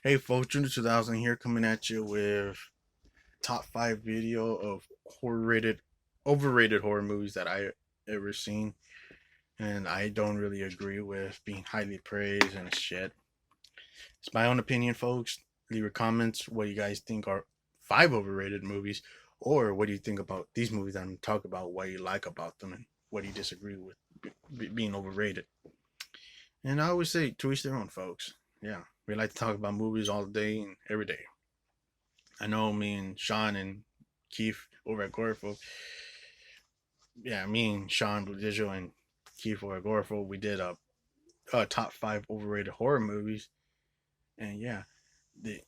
Hey folks, Junior 2000 here coming at you with top 5 video of overrated horror movies that I ever seen. And I don't really agree with being highly praised and shit. It's my own opinion, folks. Leave your comments what you guys think are 5 overrated movies, or what do you think about these movies that I'm talking about, what you like about them, and what do you disagree with being overrated. And I always say, to each their own, folks. Yeah, we like to talk about movies all day and every day. I know me and Sean and Keith over at Gorfo. Yeah, me and Sean Budijo and Keith over at Gorfo, we did a top 5 overrated horror movies. And yeah, the,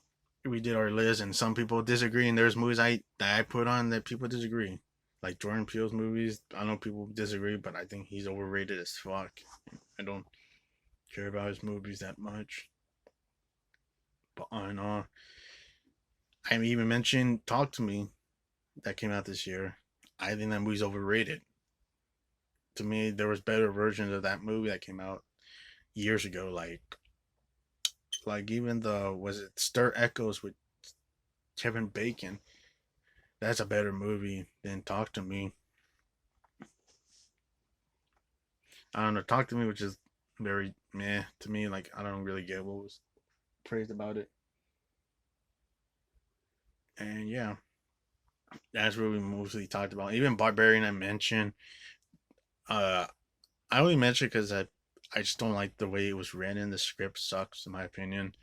we did our list, and some people disagree. And there's movies that I put on that people disagree, like Jordan Peele's movies. I know people disagree, but I think he's overrated as fuck. I don't care about his movies that much. But on I even mentioned Talk to Me that came out this year. I think that movie's overrated. To me, there was better versions of that movie that came out years ago. Like even the was it Stir Echoes with Kevin Bacon. That's a better movie than Talk to Me. I don't know. Talk to Me, which is very meh to me. Like I don't really get what was praised about it. And yeah, that's what we mostly talked about. Even Barbarian, I mentioned. Uh, I only mentioned because I just don't like the way it was written. The script sucks, in my opinion.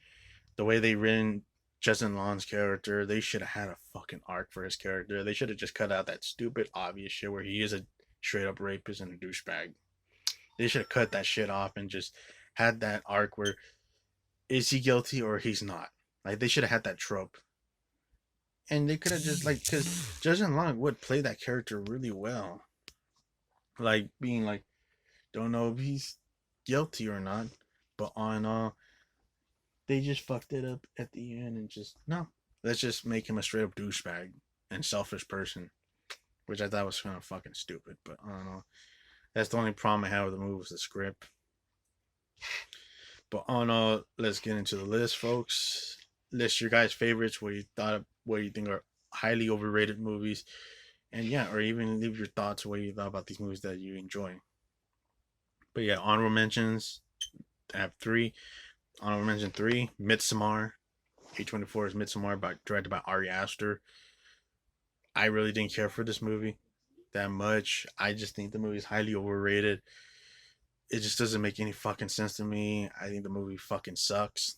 The way they written Justin Long's character, they should have had a fucking arc for his character. They should have just cut out that stupid, obvious shit where he is a straight up rapist and a douchebag. They should have cut that shit off and just had that arc where is he guilty or he's not. Like they should have had that trope, and they could have just like because Justin Long would play that character really well, like being like don't know if he's guilty or not, but on they just fucked it up at the end and just no. Let's just make him a straight up douchebag and selfish person, which I thought was kind of fucking stupid. But I don't know. That's the only problem I have with the movie was the script. But on let's get into the list, folks. List your guys' favorites. What you think are highly overrated movies, and yeah, or even leave your thoughts. What you thought about these movies that you enjoy. But yeah, honorable mentions. I have three. Honorable mention three. Midsommar. A24 is Midsommar, directed by Ari Aster. I really didn't care for this movie that much. I just think the movie is highly overrated. It just doesn't make any fucking sense to me. I think the movie fucking sucks.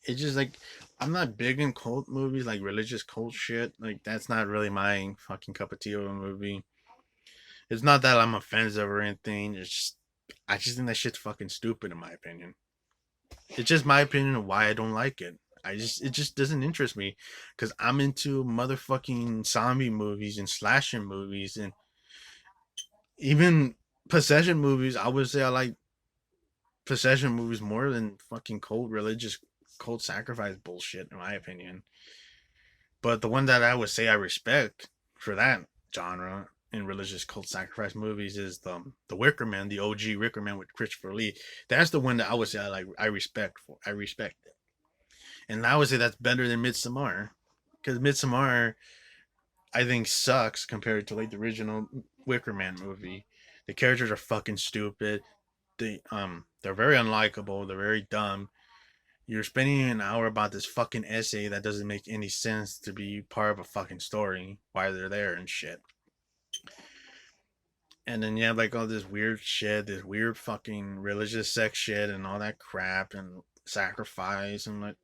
It's just like I'm not big in cult movies, like religious cult shit. Like that's not really my fucking cup of tea of a movie. It's not that I'm offensive or anything. It's just I just think that shit's fucking stupid in my opinion. It's just my opinion of why I don't like it. It just doesn't interest me because I'm into motherfucking zombie movies and slasher movies and even possession movies. I would say I like possession movies more than fucking cold religious cold sacrifice bullshit in my opinion. But the one that I would say I respect for that genre in religious cult sacrifice movies is the Wicker Man, the OG Wicker Man with Christopher Lee. That's the one that I would say I respect for. I respect it. And I would say that's better than Midsommar. Because Midsommar I think sucks compared to like the original Wicker Man movie. The characters are fucking stupid. They're very unlikable, they're very dumb. You're spending an hour about this fucking essay that doesn't make any sense to be part of a fucking story, why they're there and shit. And then you have like all this weird shit, this weird fucking religious sex shit and all that crap and sacrifice and like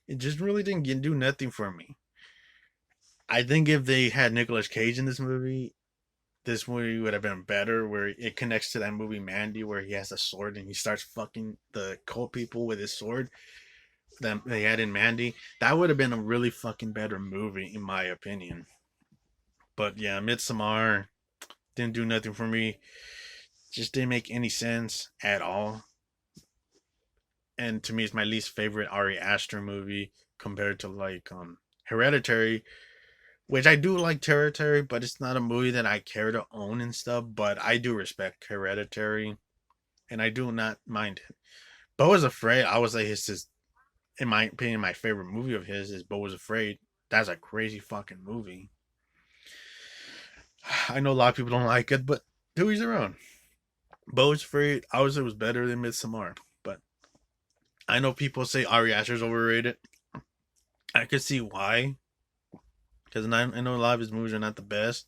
it just really didn't do nothing for me. I think if they had Nicolas Cage in this movie would have been better where it connects to that movie Mandy where he has a sword and he starts fucking the cult people with his sword that they had in Mandy. That would have been a really fucking better movie in my opinion. But yeah, Midsommar didn't do nothing for me. Just didn't make any sense at all. And to me, it's my least favorite Ari Aster movie compared to like Hereditary, which I do like Hereditary, but it's not a movie that I care to own and stuff. But I do respect Hereditary, and I do not mind it. Bo was Afraid, I would say his, in my opinion, my favorite movie of his is Bo was Afraid. That's a crazy fucking movie. I know a lot of people don't like it, but to each their own. Bo was Afraid, I would say, was better than Midsommar, but I know people say Ari Aster's overrated. I could see why, because I know a lot of his movies are not the best.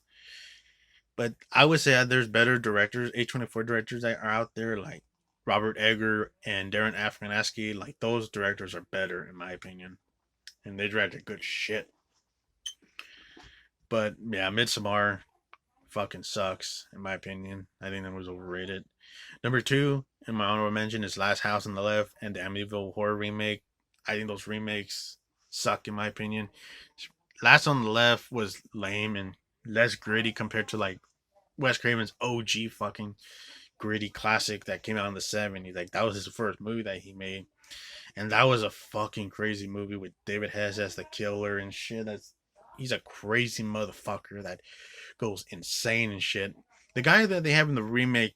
But I would say that there's better directors, A24 directors that are out there, like Robert Egger and Darren Aronofsky. Like those directors are better, in my opinion, and they directed good shit. But yeah, Midsommar fucking sucks, in my opinion. I think that was overrated. Number two, in my honorable mention, is Last House on the Left and the Amityville Horror remake. I think those remakes suck, in my opinion. Last on the Left was lame and less gritty compared to like Wes Craven's OG fucking gritty classic that came out in the '70s. Like that was his first movie that he made, and that was a fucking crazy movie with David Hess as the killer and shit. That's He's a crazy motherfucker that goes insane and shit. The guy that they have in the remake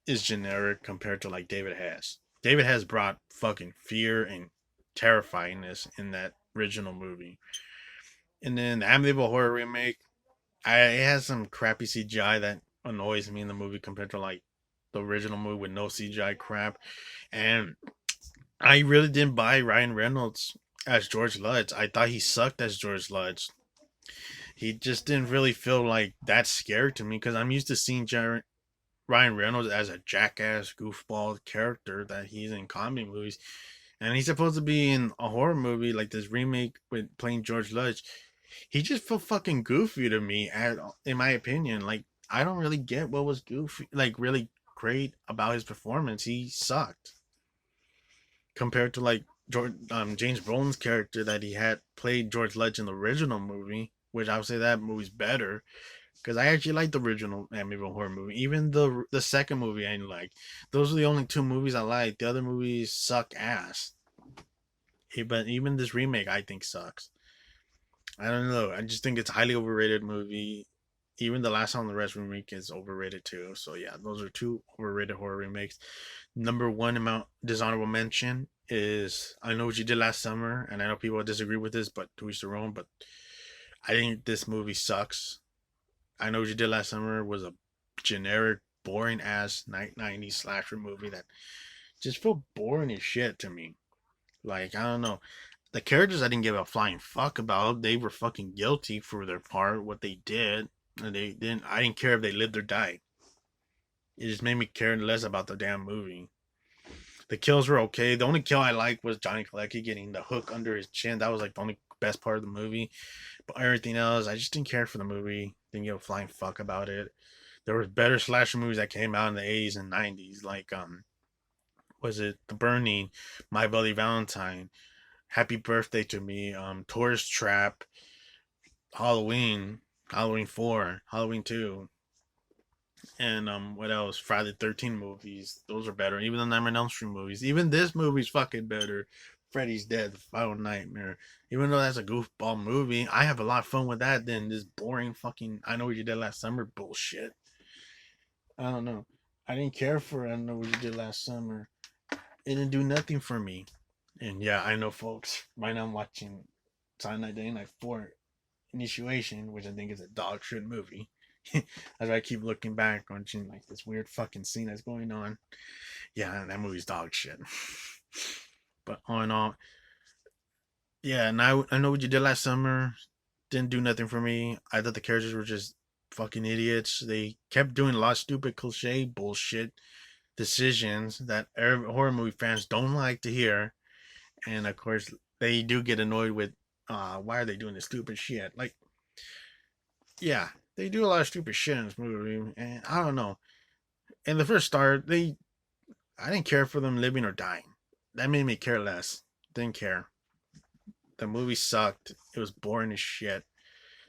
is generic compared to like David Hess. David Hess brought fucking fear and terrifyingness in that original movie. And then the Amityville Horror remake, it has some crappy CGI that annoys me in the movie compared to like the original movie with no CGI crap. And I really didn't buy Ryan Reynolds as George Lutz. I thought he sucked as George Lutz. He just didn't really feel like that scary to me because I'm used to seeing Ryan Reynolds as a jackass goofball character that he's in comedy movies, and he's supposed to be in a horror movie like this remake with playing George Lutz. He just felt fucking goofy to me, in my opinion. Like I don't really get what was goofy, like really great about his performance. He sucked compared to like James Brolin's character that he had played George Lutz in the original movie, which I would say that movie's better because I actually like the original Amityville Horror movie. Even the second movie I didn't like. Those are the only two movies I like. The other movies suck ass. But even this remake, I think sucks. I don't know. I just think it's a highly overrated movie. Even the Last on the Rest remake is overrated too. So yeah, those are two overrated horror remakes. Number one amount dishonorable mention is I Know What You Did Last Summer, and I know people disagree with this, but to each their own. But I think this movie sucks. I Know What You Did Last Summer was a generic, boring ass 90s slasher movie that just felt boring as shit to me. Like, I don't know. The characters I didn't give a flying fuck about. They were fucking guilty for their part, what they did. And I didn't care if they lived or died. It just made me care less about the damn movie. The kills were okay. The only kill I liked was Johnny Galecki getting the hook under his chin. That was like the only best part of the movie. But everything else, I just didn't care for the movie. Didn't give a flying fuck about it. There was better slasher movies that came out in the '80s and '90s, like was it The Burning, My Bloody Valentine, Happy Birthday to Me, Tourist Trap, Halloween, Halloween 4, Halloween 2, and what else? Friday the 13th movies. Those are better. Even the Nightmare on Elm Street movies. Even this movie's fucking better. Freddy's Dead, The Final Nightmare. Even though that's a goofball movie, I have a lot of fun with that than this boring fucking I Know What You Did Last Summer bullshit. I don't know. I didn't care for I Know What You Did Last Summer. It didn't do nothing for me. And yeah, I know, folks. Right now I'm watching Silent Night 4 Initiation, which I think is a dog shit movie. As I keep looking back, watching like this weird fucking scene that's going on. Yeah, that movie's dog shit. But all in all, yeah, and I Know What You Did Last Summer didn't do nothing for me. I thought the characters were just fucking idiots. They kept doing a lot of stupid cliche bullshit decisions that horror movie fans don't like to hear. And of course, they do get annoyed with why are they doing this stupid shit? Like, yeah, they do a lot of stupid shit in this movie, and I don't know. In the first start, I didn't care for them living or dying. That made me care less. Didn't care. The movie sucked. It was boring as shit,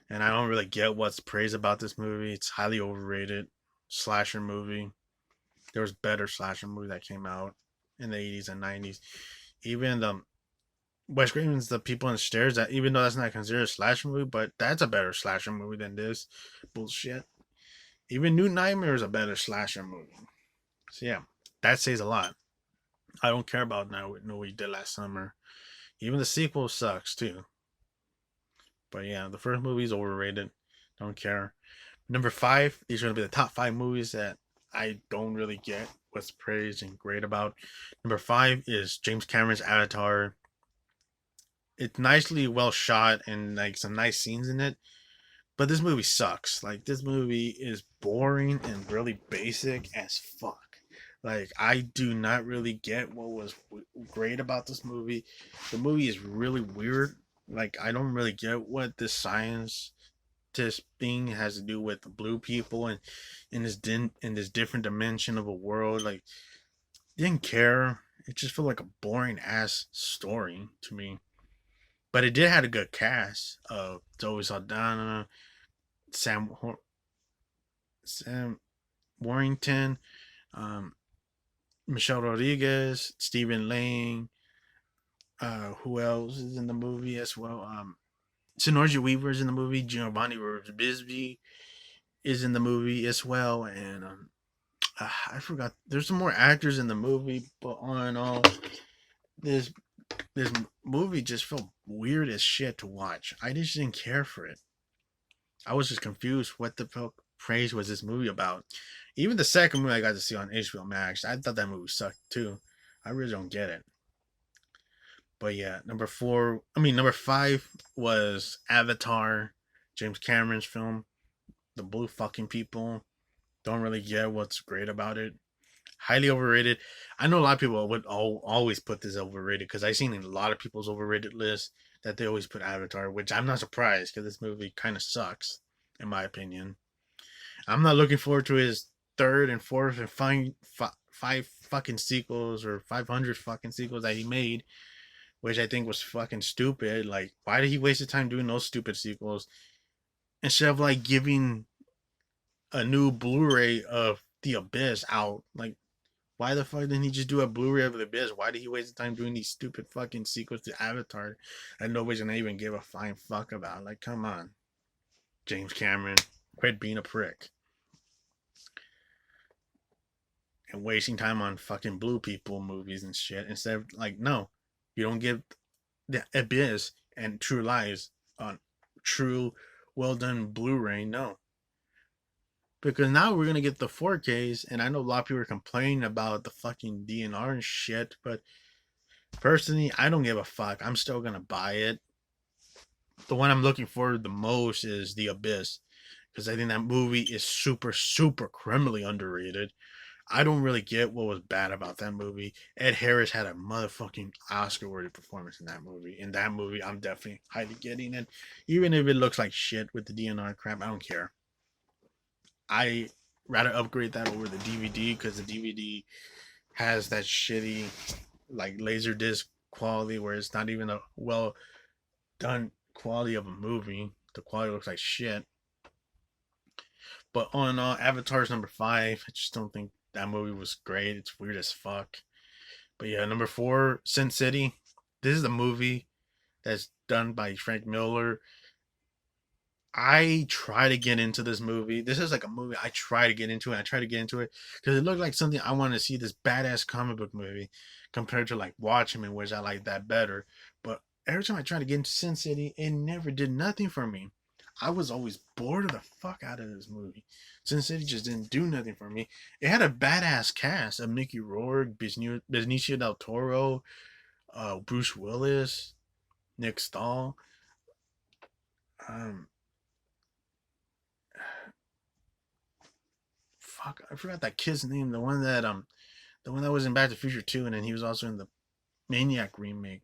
and I don't really get what's praised about this movie. It's highly overrated. Slasher movie. There was better slasher movie that came out in the '80s and '90s. Even the Wes Craven's The People in the Stairs, that even though that's not considered a slasher movie, but that's a better slasher movie than this bullshit. Even New Nightmare is a better slasher movie. So yeah, that says a lot. I don't care about now what we did last summer. Even the sequel sucks too. But yeah, the first movie is overrated. Don't care. Number five, these are gonna be the top five movies that I don't really get what's praised and great about. Number five is James Cameron's Avatar. It's nicely well shot and like some nice scenes in it. But this movie sucks. Like this movie is boring and really basic as fuck. Like I do not really get what was great about this movie. The movie is really weird. Like I don't really get what this science this thing has to do with the blue people and in this different dimension of a world. Like didn't care. It just felt like a boring ass story to me. But it did have a good cast of Zoe Saldana, Sam Sam Warrington, um, Michelle Rodriguez, Stephen Lang. Who else is in the movie as well? Synorgia Weaver is in the movie. Giovanni Ribisi Bisbee is in the movie as well, and I forgot. There's some more actors in the movie, but all in all, this this movie just felt weird as shit to watch. I just didn't care for it. I was just confused. What the fuck praise was this movie about? Even the second movie I got to see on HBO Max, I thought that movie sucked too. I really don't get it. But yeah, number five was Avatar, James Cameron's film. The blue fucking people. Don't really get what's great about it. Highly overrated. I know a lot of people would always put this overrated because I've seen in a lot of people's overrated lists that they always put Avatar, which I'm not surprised because this movie kind of sucks, in my opinion. I'm not looking forward to his third and fourth and five fucking sequels or 500 fucking sequels that he made, which I think was fucking stupid. Like, why did he waste his time doing those stupid sequels instead of like giving a new Blu-ray of The Abyss out? Like, why the fuck didn't he just do a Blu-ray of The Abyss? Why did he waste time doing these stupid fucking sequels to Avatar that nobody's gonna even give a flying fuck about? Like, come on, James Cameron, quit being a prick and wasting time on fucking blue people movies and shit. Instead of like, no, you don't give The Abyss and True Lies on true, well done Blu-ray. No, because now we're gonna get the 4Ks, and I know a lot of people are complaining about the fucking DNR and shit, but personally, I don't give a fuck. I'm still gonna buy it. The one I'm looking for the most is The Abyss, because I think that movie is super, super criminally underrated. I don't really get what was bad about that movie. Ed Harris had a motherfucking Oscar-worthy performance in that movie. In that movie, I'm definitely highly getting it, even if it looks like shit with the DNR crap. I don't care. I rather upgrade that over the DVD because the DVD has that shitty like laser disc quality where it's not even a well done quality of a movie. The quality looks like shit. But all in all, Avatar's number five. I just don't think that movie was great. It's weird as fuck. But yeah, number four, Sin City. This is a movie that's done by Frank Miller. I try to get into this movie. This is like a movie I try to get into it. I try to get into it because it looked like something I wanted to see, this badass comic book movie compared to like Watchmen, which I like that better. But every time I tried to get into Sin City, it never did nothing for me. I was always bored of the fuck out of this movie. Sin City just didn't do nothing for me. It had a badass cast of Mickey Rourke, Benicio del Toro, Bruce Willis, Nick Stahl. Um, fuck, I forgot that kid's name. The one that was in Back to the Future 2, and then he was also in the Maniac remake.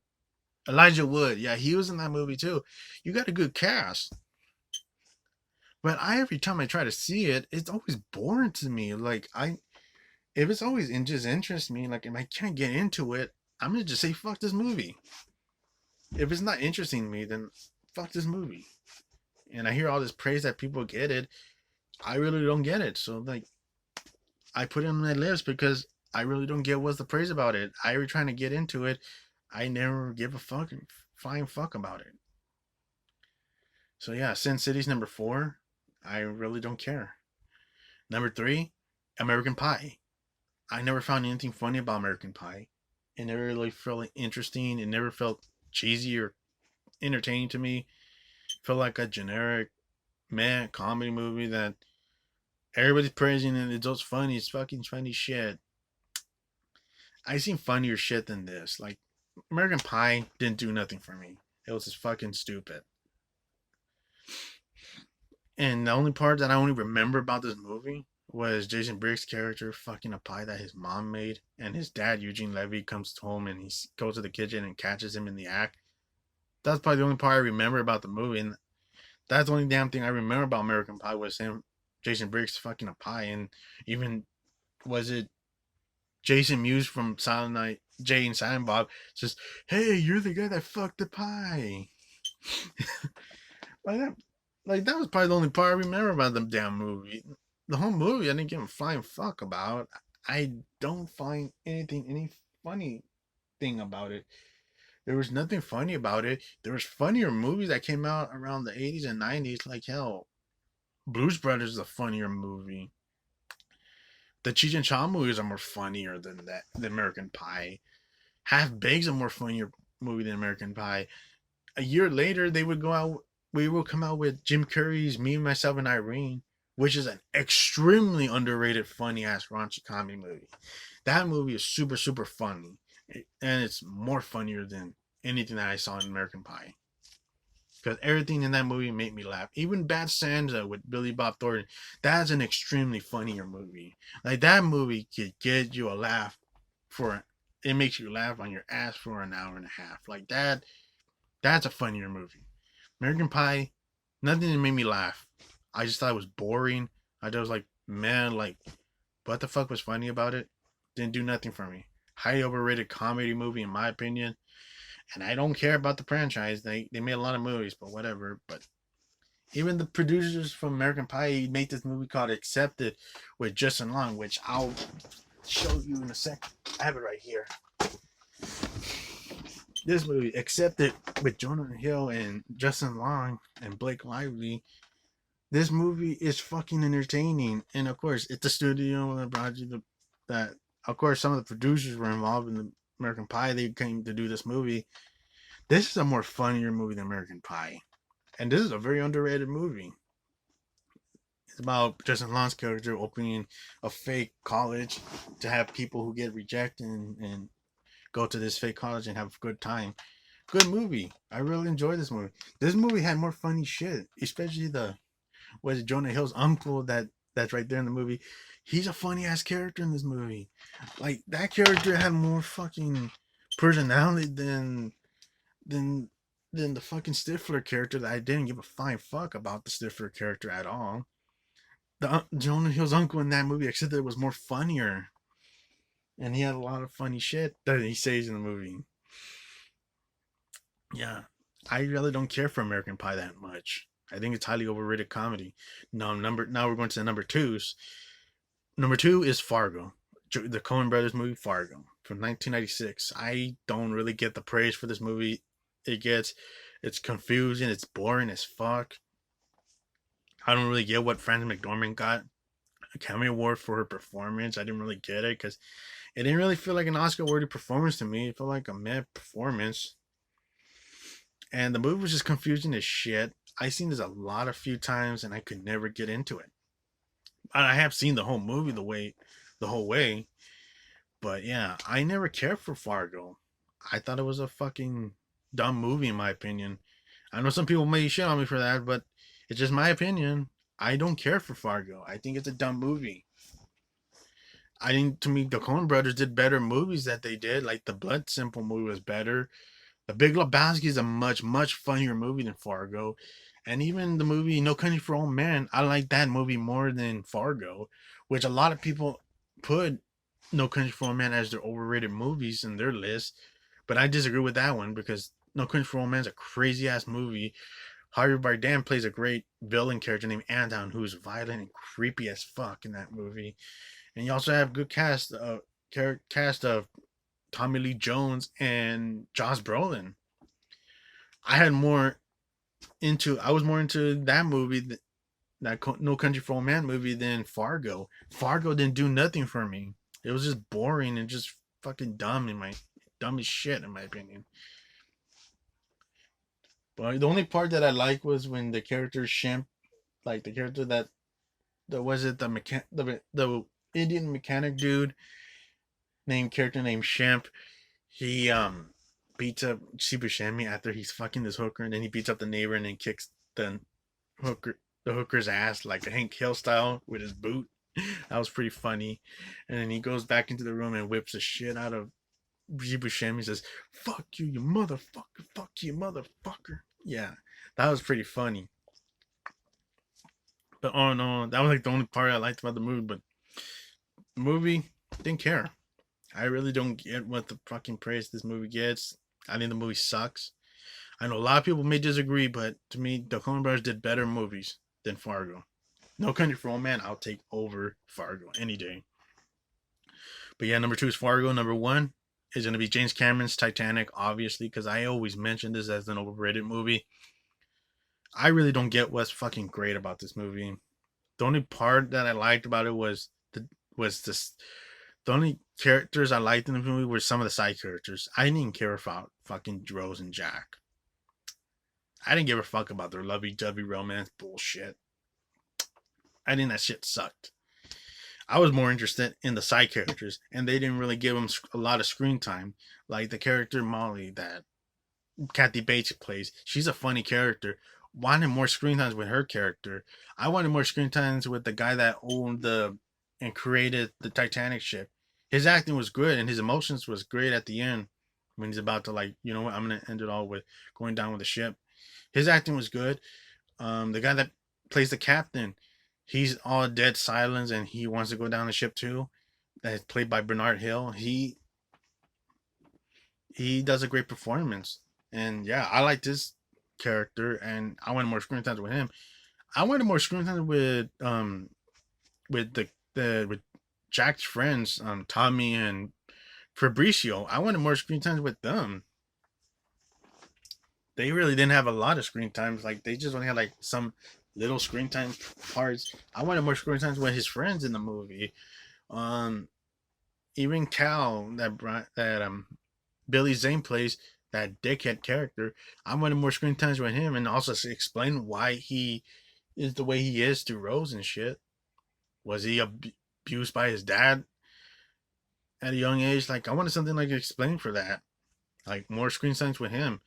Elijah Wood, yeah, he was in that movie too. You got a good cast, but every time I try to see it, it's always boring to me. Like if it's always just interests me, like if I can't get into it, I'm gonna just say fuck this movie. If it's not interesting to me, then fuck this movie. And I hear all this praise that people get it. I really don't get it. So like I put it on my list because I really don't get what's the praise about it. I ever trying to get into it, I never give a fucking flying fuck about it. So yeah, Sin City's number four. I really don't care. Number three, American Pie. I never found anything funny about American Pie. It never really felt interesting. It never felt cheesy or entertaining to me. It felt like a generic man comedy movie that everybody's praising and it's just funny. It's fucking funny shit. I seen funnier shit than this. Like American Pie didn't do nothing for me. It was just fucking stupid. And the only part that I only remember about this movie was Jason Briggs' character fucking a pie that his mom made, and his dad Eugene Levy comes home and he goes to the kitchen and catches him in the act. That's probably the only part I remember about the movie, and that's the only damn thing I remember about American Pie was him, Jason Briggs fucking a pie, and even was it Jason Mewes from Silent Night, Jay and Silent Bob says, "Hey, you're the guy that fucked the pie." Like that, like that was probably the only part I remember about the damn movie. The whole movie I didn't give a flying fuck about. I don't find any funny thing about it. There was nothing funny about it. There was funnier movies that came out around the 80s and 90s. Like hell, Blues Brothers is a funnier movie. The Cheech and Chong movies are more funnier than that. The American Pie. Half Baked is a more funnier movie than American Pie. A year later, they would go out. We will come out with Jim Carrey's Me, Myself, and Irene, which is an extremely underrated, funny ass raunchy comedy movie. That movie is super super funny, and it's more funnier than anything that I saw in American Pie. Because everything in that movie made me laugh. Even Bad Santa with Billy Bob Thornton, that's an extremely funnier movie. Like that movie could get you a laugh for it makes you laugh on your ass for an hour and a half. Like that, that's a funnier movie. American Pie, nothing that made me laugh. I just thought it was boring. I just was like, man, like, what the fuck was funny about it? Didn't do nothing for me. Highly overrated comedy movie, in my opinion. And I don't care about the franchise. They made a lot of movies, but whatever. But even the producers from American Pie made this movie called Accepted with Justin Long, which I'll show you in a second. I have it right here. This movie, Accepted with Jonah Hill and Justin Long and Blake Lively. This movie is fucking entertaining, and of course, it's the studio that brought you that. Of course, some of the producers were involved in the American Pie. They came to do this movie. This is a more funnier movie than American Pie, and this is a very underrated movie. It's about Justin Long's character opening a fake college to have people who get rejected and go to this fake college and have a good time. Good movie. I really enjoyed this movie. This movie had more funny shit, especially the was Jonah Hill's uncle that's right there in the movie. He's a funny ass character in this movie. Like that character had more fucking personality than than the fucking Stifler character that I didn't give a flying fuck about the Stifler character at all. The Jonah Hill's uncle in that movie, except that it was more funnier, and he had a lot of funny shit that he says in the movie. Yeah, I really don't care for American Pie that much. I think it's highly overrated comedy. Now we're going to the number twos. Number two is Fargo, the Coen Brothers movie Fargo from 1996. I don't really get the praise for this movie. It's confusing. It's boring as fuck. I don't really get what Frances McDormand got a Academy Award for her performance. I didn't really get it because it didn't really feel like an Oscar-worthy performance to me. It felt like a meh performance, and the movie was just confusing as shit. I seen this a lot of few times, and I could never get into it. I have seen the whole movie the whole way, but yeah, I never cared for Fargo. I thought it was a fucking dumb movie in my opinion. I know some people may shit on me for that, but it's just my opinion. I don't care for Fargo. I think it's a dumb movie. I think to me the Coen Brothers did better movies that they did. Like the Blood Simple movie was better. The Big Lebowski is a much funnier movie than Fargo, and even the movie No Country for Old Men, I like that movie more than Fargo, which a lot of people put No Country for Old Men as their overrated movies in their list, but I disagree with that one because No Country for Old Men is a crazy ass movie. Harvey Bardem plays a great villain character named Anton, who's violent and creepy as fuck in that movie, and you also have good cast of Tommy Lee Jones and Josh Brolin. I had more I was more into that movie, that No Country for Old Men movie than Fargo. Fargo didn't do nothing for me. It was just boring and just fucking dumb as shit in my opinion. But the only part that I liked was when the character Shemp, like the character that was it the Indian mechanic dude named Shemp. He beats up Shibu Shami after he's fucking this hooker, and then he beats up the neighbor and then kicks the hooker's ass like a Hank Hill style with his boot. That was pretty funny. And then he goes back into the room and whips the shit out of Shibu Shami. He says, "Fuck you, you motherfucker! Fuck you, motherfucker!" Yeah, that was pretty funny. But oh no, that was like the only part I liked about the movie. But the movie didn't care. I really don't get what the fucking praise this movie gets. I think the movie sucks. I know a lot of people may disagree, but to me, the Coen Brothers did better movies than Fargo. No Country for Old Men, I'll take over Fargo any day. But yeah, number two is Fargo. Number one is going to be James Cameron's Titanic, obviously, because I always mention this as an overrated movie. I really don't get what's fucking great about this movie. The only part that I liked about it was this. The only characters I liked in the movie were some of the side characters. I didn't even care about fucking Rose and Jack. I didn't give a fuck about their lovey-dovey romance bullshit. I think that shit sucked. I was more interested in the side characters, and they didn't really give them a lot of screen time. Like the character Molly that Kathy Bates plays. She's a funny character. Wanted more screen times with her character. I wanted more screen times with the guy that owned and created the Titanic ship. His acting was good and his emotions was great at the end when he's about to like, you know what, I'm gonna end it all with going down with the ship. His acting was good. The guy that plays the captain, he's all dead silence and he wants to go down the ship too. That's played by Bernard Hill. He does a great performance. And yeah, I like this character and I wanted more screen time with him. I wanted more screen time with with Jack's friends, Tommy and Fabricio. I wanted more screen times with them. They really didn't have a lot of screen times. Like they just only had like some little screen time parts. I wanted more screen times with his friends in the movie. Um, Even Cal that Billy Zane plays, that dickhead character. I wanted more screen times with him and also explain why he is the way he is to Rose and shit. Was he abused by his dad at a young age? Like I wanted something like explained for that. Like more screen times with him.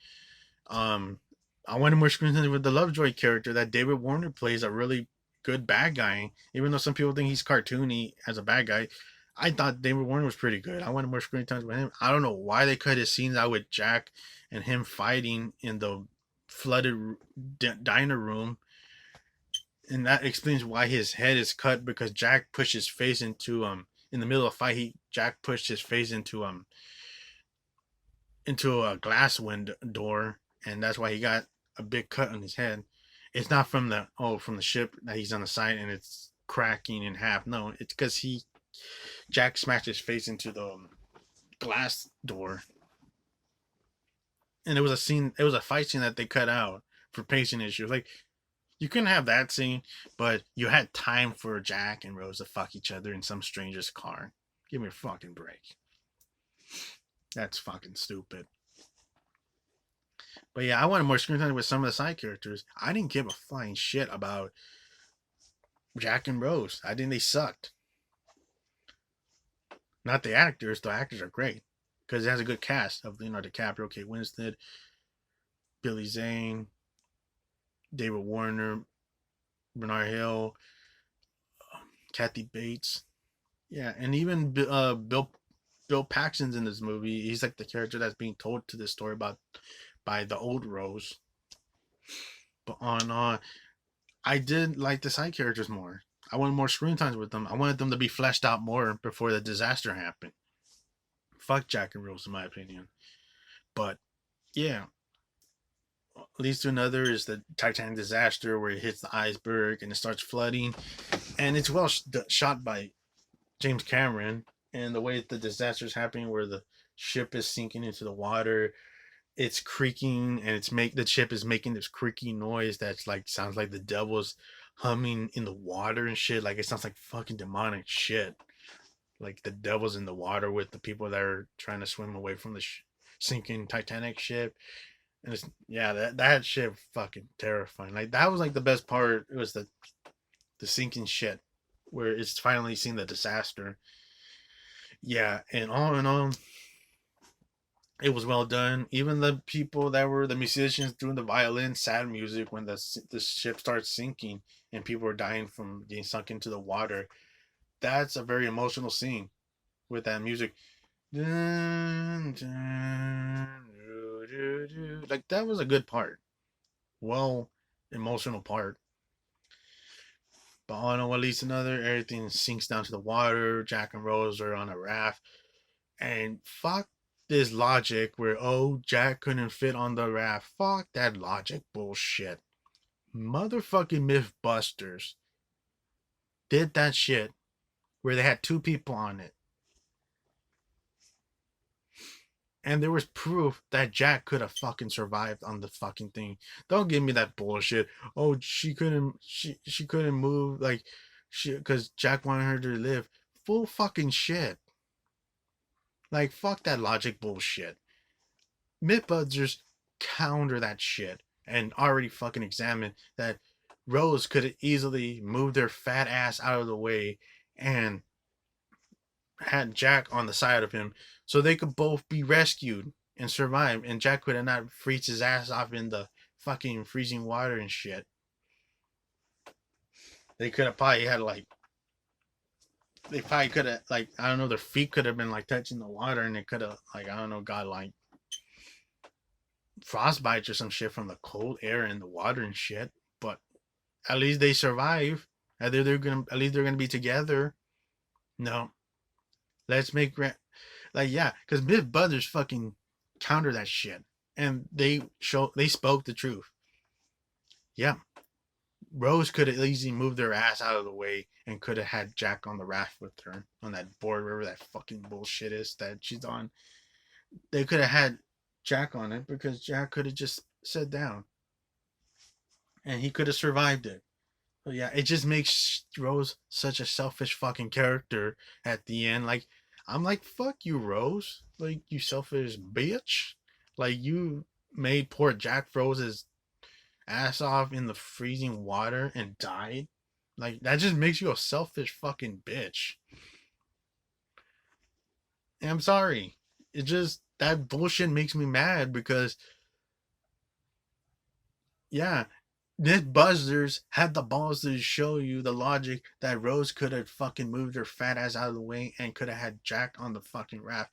Um, I wanted more screen time with the Lovejoy character that David Warner plays, a really good bad guy. Even though some people think he's cartoony as a bad guy, I thought David Warner was pretty good. I wanted more screen time with him. I don't know why they cut his scenes out with Jack and him fighting in the flooded diner room, and that explains why his head is cut because Jack pushed his face into in the middle of a fight. Jack pushed his face into a glass window door, and that's why he got a big cut on his head. It's not from the ship that he's on the side and it's cracking in half. No, it's because Jack smashed his face into the glass door, and it was a fight scene that they cut out for pacing issues. Like you couldn't have that scene, but you had time for Jack and Rose to fuck each other in some stranger's car. Give me a fucking break. That's fucking stupid. But yeah, I wanted more screen time with some of the side characters. I didn't give a flying shit about Jack and Rose. I think they sucked. Not the actors. The actors are great because it has a good cast of Leonardo DiCaprio, Kate Winslet, Billy Zane, David Warner, Bernard Hill, Kathy Bates. Yeah, and even Bill Paxton's in this movie. He's like the character that's being told to this story about by the old Rose. But on, I did like the side characters more. I wanted more screen times with them. I wanted them to be fleshed out more before the disaster happened. Fuck Jack and Rose, in my opinion. But yeah, leads to another is the Titanic disaster where it hits the iceberg and it starts flooding, and it's well shot by James Cameron. And the way the disaster is happening, where the ship is sinking into the water, it's creaking, and the ship is making this creaky noise that's like sounds like the devil's humming in the water and shit. Like it sounds like fucking demonic shit. like the devil's in the water with the people that are trying to swim away from the sinking Titanic ship. And it's yeah, that shit fucking terrifying. Like that was like the best part. It was the sinking shit where it's finally seen the disaster. Yeah, and on, it was well done. Even the people that were the musicians doing the violin, sad music when the ship starts sinking and people are dying from getting sunk into the water. That's a very emotional scene with that music. Dun, dun, doo, doo, doo. Like that was a good part. Well, emotional part. But all in all, at least another, everything sinks down to the water. Jack and Rose are on a raft. And fuck this logic where, oh, Jack couldn't fit on the raft. Fuck that logic bullshit. Motherfucking Mythbusters did that shit where they had two people on it. And there was proof that Jack could have fucking survived on the fucking thing. Don't give me that bullshit. Oh, she couldn't move like she because Jack wanted her to live. Full fucking shit. Like fuck that logic bullshit. Mythbusters counter that shit and already fucking examined that Rose could have easily moved their fat ass out of the way and had Jack on the side of him so they could both be rescued and survive, and Jack could have not freezed his ass off in the fucking freezing water and shit. They could have probably had like they probably could have like I don't know their feet could have been like touching the water and it could have like I don't know got like frostbites or some shit from the cold air and the water and shit. But at least they survive. At least they're gonna be together. No, let's make like yeah, because Mythbusters fucking counter that shit, and they spoke the truth. Yeah, Rose could have easily moved their ass out of the way and could have had Jack on the raft with her on that board, wherever that fucking bullshit is that she's on. They could have had Jack on it because Jack could have just sat down and he could have survived it. But yeah, it just makes Rose such a selfish fucking character at the end. Like, I'm like, fuck you, Rose. Like, you selfish bitch. Like, you made poor Jack froze his ass off in the freezing water and died. Like, that just makes you a selfish fucking bitch. And I'm sorry. It just, that bullshit makes me mad because, yeah, Mythbusters had the balls to show you the logic that Rose could have fucking moved her fat ass out of the way and could have had Jack on the fucking raft.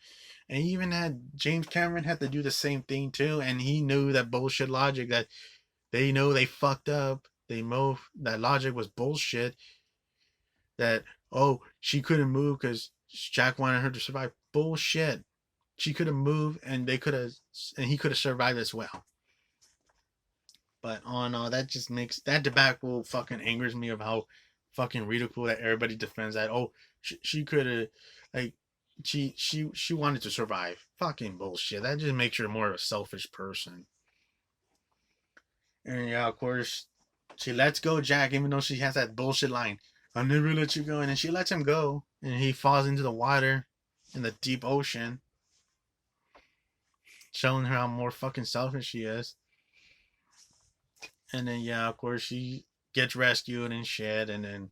And even had James Cameron had to do the same thing too, and he knew that bullshit logic that they know they fucked up. They know that logic was bullshit. That oh she couldn't move because Jack wanted her to survive. Bullshit. She could have moved and they could have and he could have survived as well. But oh no, that just makes that debacle fucking angers me of how fucking ridiculous that everybody defends that. Oh, she could have like she wanted to survive. Fucking bullshit. That just makes her more of a selfish person. And yeah, of course, she lets go Jack even though she has that bullshit line. I'll never let you go. And then she lets him go, and he falls into the water in the deep ocean, showing her how more fucking selfish she is. And then yeah, of course she gets rescued and shit, and then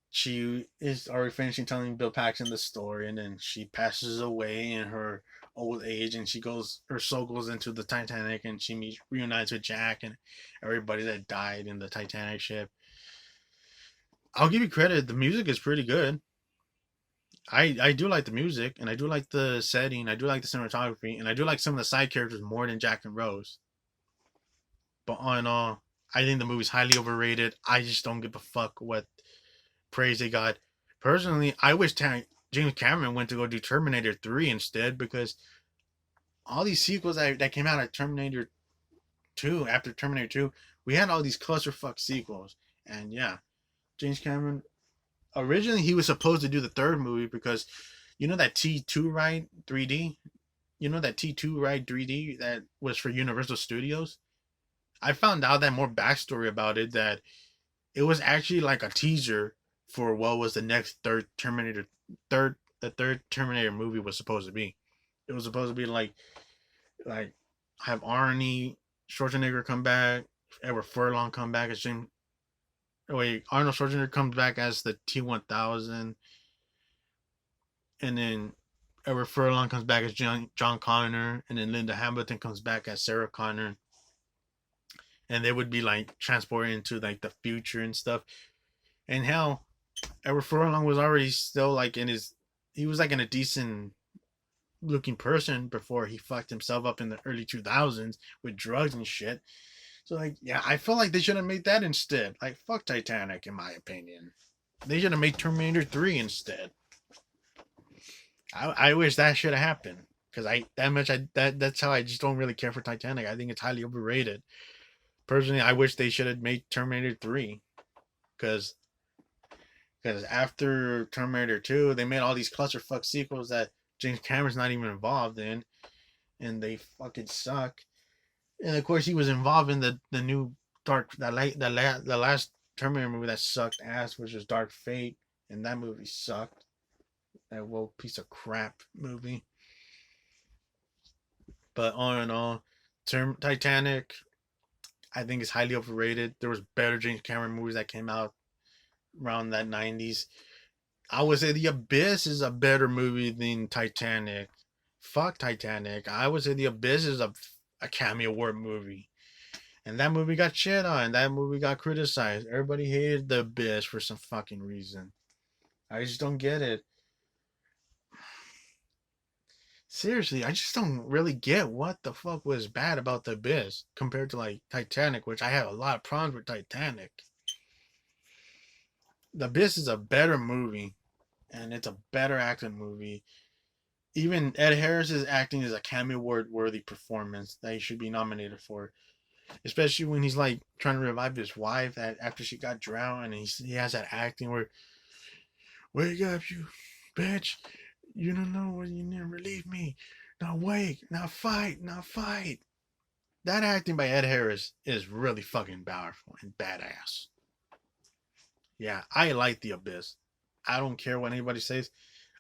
she is already finishing telling Bill Paxton the story, and then she passes away in her old age, and her soul goes into the Titanic, and she reunites with Jack and everybody that died in the Titanic ship. I'll give you credit, the music is pretty good. I do like the music, and I do like the setting, I do like the cinematography, and I do like some of the side characters more than Jack and Rose. But all in all, I think the movie's highly overrated. I just don't give a fuck what praise they got. Personally, I wish James Cameron went to go do Terminator 3 instead because all these sequels that came out at Terminator 2, after Terminator 2, we had all these clusterfuck sequels. And yeah, James Cameron, originally he was supposed to do the third movie because you know that T2 ride 3D? You know that T2 ride 3D that was for Universal Studios? I found out that more backstory about it that it was actually like a teaser for what was the next third Terminator movie was supposed to be. It was supposed to be like have Arnie Schwarzenegger come back, Edward Furlong come back as Jim. Wait, Arnold Schwarzenegger comes back as the T-1000, and then Edward Furlong comes back as John Connor, and then Linda Hamilton comes back as Sarah Connor, and they would be like transported into like the future and stuff. And hell, Edward Furlong was already still like in his, he was like in a decent looking person before he fucked himself up in the early 2000s with drugs and shit. So like, yeah, I feel like they should have made that instead. Like, fuck Titanic, in my opinion. They should have made Terminator 3 instead. I wish that should have happened because that's how I just don't really care for Titanic. I think it's highly overrated. Personally, I wish they should have made Terminator 3 because after Terminator 2, they made all these clusterfuck sequels that James Cameron's not even involved in, and they fucking suck. And of course, he was involved in the new the last Terminator movie that sucked ass, which was Dark Fate, and that movie sucked. That woke piece of crap movie. But all in all, Titanic, I think is highly overrated. There was better James Cameron movies that came out around that 90s. I would say The Abyss is a better movie than Titanic. Fuck Titanic. I would say The Abyss is a Academy Award movie. And that movie got shit on. That movie got criticized. Everybody hated The Abyss for some fucking reason. I just don't get it. Seriously, I just don't really get what the fuck was bad about The Abyss compared to like Titanic, which I have a lot of problems with Titanic. The Abyss is a better movie, and it's a better acting movie. Even Ed Harris's acting is a Academy Award worthy performance that he should be nominated for. Especially when he's like trying to revive his wife after she got drowned, and he has that acting where, wake up, you bitch. You don't know when you never leave me. Now wake, now fight, now fight. That acting by Ed Harris is really fucking powerful and badass. Yeah, I like The Abyss. I don't care what anybody says.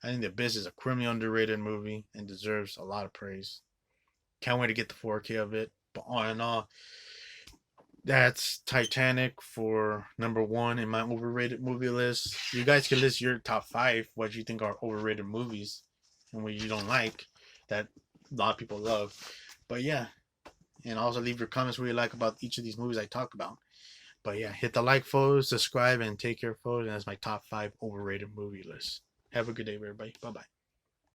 I think The Abyss is a criminally underrated movie and deserves a lot of praise. Can't wait to get the 4K of it. But all in all, that's Titanic for number one in my overrated movie list. You guys can list your top five, what you think are overrated movies and what you don't like that a lot of people love. But yeah, and also leave your comments what you like about each of these movies I talk about. But yeah, hit the like, folks, subscribe, and take care, folks. And that's my top five overrated movie list. Have a good day, everybody. Bye bye.